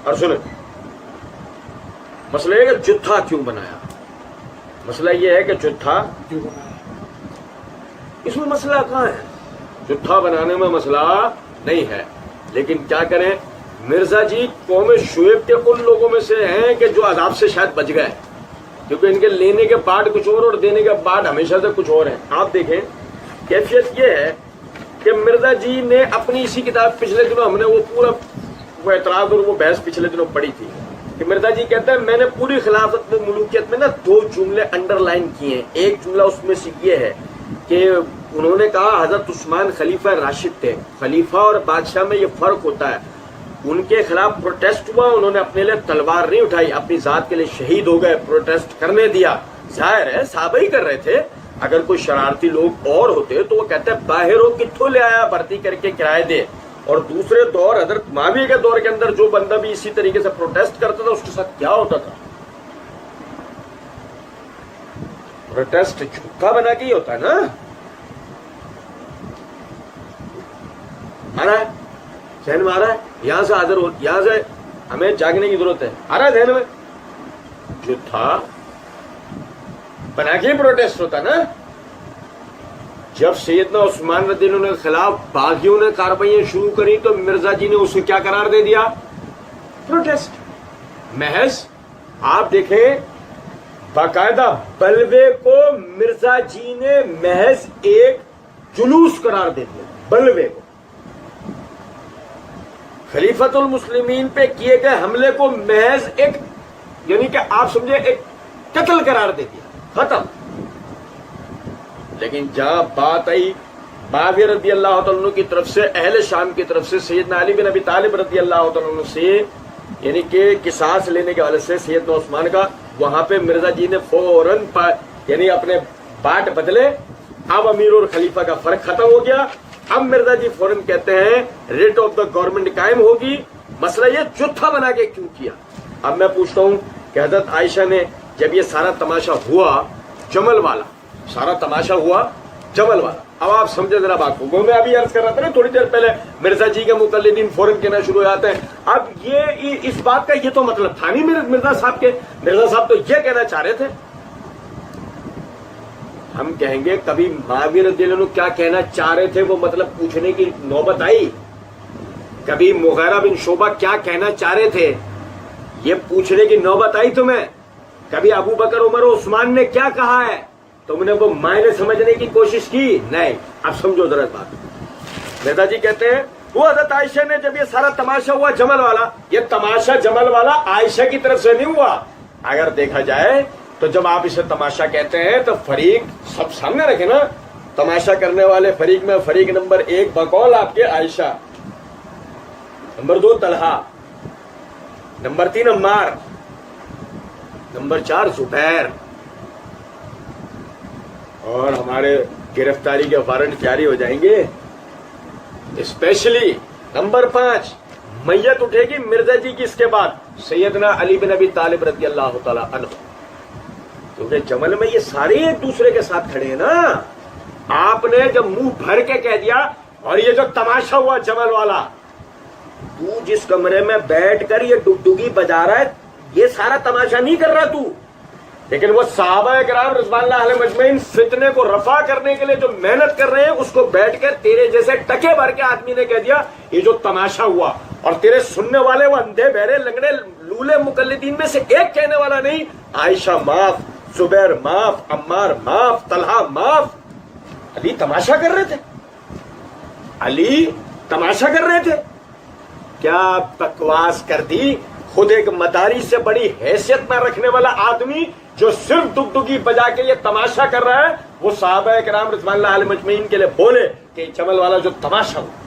اور سنیں مسئلہ یہ کہ جتھا کیوں بنایا، مسئلہ یہ ہے کہ جتھا کیوں بنایا؟ اس میں مسئلہ کہاں ہے؟ جتھا بنانے میں مسئلہ نہیں ہے، لیکن کیا کریں، مرزا جی قوم شعیب کے ان لوگوں میں سے ہیں کہ جو عذاب سے شاید بچ گئے، کیونکہ ان کے لینے کے بعد کچھ اور دینے کے بعد ہمیشہ سے کچھ اور ہے۔ آپ دیکھیں کیفیت یہ ہے کہ مرزا جی نے اپنی اسی کتاب پچھلے دنوں ہم نے وہ پورا وہ اعتراض اور وہ بحث پچھلے دنوں پڑھی تھی کہ مرزا جی کہتے ہیں میں نے پوری خلافت میں ملوکیت میں نا 2 جملے انڈر لائن کیے ہیں۔ ایک جملہ اس میں سے یہ ہے کہ انہوں نے کہا حضرت عثمان خلیفہ راشد تھے، خلیفہ اور بادشاہ میں یہ فرق ہوتا ہے، ان کے خلاف پروٹیسٹ ہوا، انہوں نے اپنے لیے تلوار نہیں اٹھائی، اپنی ذات کے لیے شہید ہو گئے، پروٹیسٹ کرنے دیا، ظاہر ہے صحابہ ہی کر رہے تھے، اگر کوئی شرارتی لوگ اور ہوتے تو وہ کہتے ہیں باہر ہو کتوں لے آیا بھرتی کر کے کرائے دے۔ اور دوسرے دور حضرت معاویہ کے دور کے اندر جو بندہ بھی اسی طریقے سے پروٹیسٹ کرتا تھا اس کے ساتھ کیا ہوتا تھا؟ پروٹیسٹ جھوٹا بنا کے ہی ہوتا ہے نا۔ آ رہا ہے ذہن میں، آ رہا ہے، یہاں سے حاضر ہو، یہاں سے ہمیں جاگنے کی ضرورت ہے، آ رہا ہے ذہن میں، جو تھا بنا کے پروٹیسٹ ہوتا نا۔ جب سیدنا عثمان رضی اللہ عنہ کے خلاف باغیوں نے کارروائیاں شروع کری تو مرزا جی نے اسے کیا قرار دے دیا؟ پروٹیسٹ۔ محض آپ دیکھیں باقاعدہ بلوے کو مرزا جی نے محض ایک جلوس قرار دے دیا، بلوے کو، خلیفۃ المسلمین پہ کیے گئے حملے کو محض ایک یعنی کہ آپ سمجھے ایک قتل قرار دے دیا، ختم۔ لیکن جہاں بات آئی معاویہ رضی اللہ تعالیٰ عنہ کی طرف سے، اہل شام کی طرف سے، سیدنا علی بن ابی طالب رضی اللہ تعالیٰ عنہ سے یعنی کہ قصاص لینے کے حوالے سے سیدنا عثمان کا، وہاں پہ مرزا جی نے فوراً یعنی اپنے باٹ بدلے، اب امیر اور خلیفہ کا فرق ختم ہو گیا، اب مرزا جی فوراً کہتے ہیں ریٹ آف دا گورنمنٹ قائم ہوگی۔ مسئلہ یہ جتھا بنا کے کیوں کیا؟ اب میں پوچھتا ہوں کہ حضرت عائشہ نے جب یہ سارا تماشا ہوا جمل والا، سارا تماشا ہوا جمل والا، اب آپ سمجھے ذرا بات کو، میں ابھی عرض کر رہا تھا نا تھوڑی دیر پہلے، مرزا جی کے مقلدین فوراً کہنا شروع ہو جاتے ہیں۔ اب یہ اس بات کا یہ تو مطلب تھا نہیں مرزا صاحب کے، مرزا صاحب تو یہ کہنا چاہ رہے تھے۔ ہم کہیں گے کبھی معاویہ رضی اللہ عنہ کیا کہنا چاہ رہے تھے وہ مطلب پوچھنے کی نوبت آئی؟ کبھی مغیرہ بن شعبہ کیا کہنا چاہ رہے تھے یہ پوچھنے کی نوبت آئی تمہیں؟ کبھی ابو بکر عمر و عثمان نے کیا کہا ہے تم نے وہ معنی سمجھنے کی کوشش کی؟ نہیں۔ اب سمجھو ذرا بات۔ مرزا جی کہتے ہیں وہ حضرت عائشہ نے جب یہ سارا تماشا ہوا جمل والا، یہ تماشا جمل والا عائشہ کی طرف سے نہیں ہوا، اگر دیکھا جائے تو جب آپ اسے تماشا کہتے ہیں تو فریق سب سامنے رکھے نا، تماشا کرنے والے فریق میں فریق نمبر 1 بقول آپ کے Ayesha, number 2 Talha, number 3 Ammar, number 4 Zubair, اور ہمارے گرفتاری کے وارنٹ جاری ہو جائیں گے۔ اسپیشلی نمبر 5 میت اٹھے گی مرزا جی کی، اس کے بعد سیدنا علی بن ابی طالب رضی اللہ تعالی عنہ، کیونکہ جمل میں یہ سارے ایک دوسرے کے ساتھ کھڑے ہیں نا۔ آپ نے جب منہ بھر کے کہہ دیا اور یہ جو تماشا ہوا جمل والا، تو جس کمرے میں بیٹھ کر یہ ڈگڈگی بجا رہا ہے یہ سارا تماشا نہیں کر رہا تو، لیکن وہ صحابہ کرام رضوان اللہ علیہ مجمعین فتنے کو رفع کرنے کے لیے جو محنت کر رہے ہیں اس کو بیٹھ کر تیرے جیسے ٹکے بھر کے آدمی نے کہہ دیا یہ جو تماشا ہوا، اور تیرے سننے والے وہ اندھے بہرے لنگڑے لولے مقلدین میں سے ایک کہنے والا نہیں، عائشہ معاف، زبیر معاف، عمار معاف، طلحہ معاف۔ علی تماشا کر رہے تھے، علی تماشا کر رہے تھے، کیا بکواس کر دی۔ خود ایک مداری سے بڑی حیثیت نہ رکھنے والا آدمی جو صرف ڈگڈگی بجا کے یہ تماشا کر رہا ہے، وہ صحابہ کرام رضوان اللہ علیہ مجمعین کے لیے بولے کہ جمل والا جو تماشا ہوا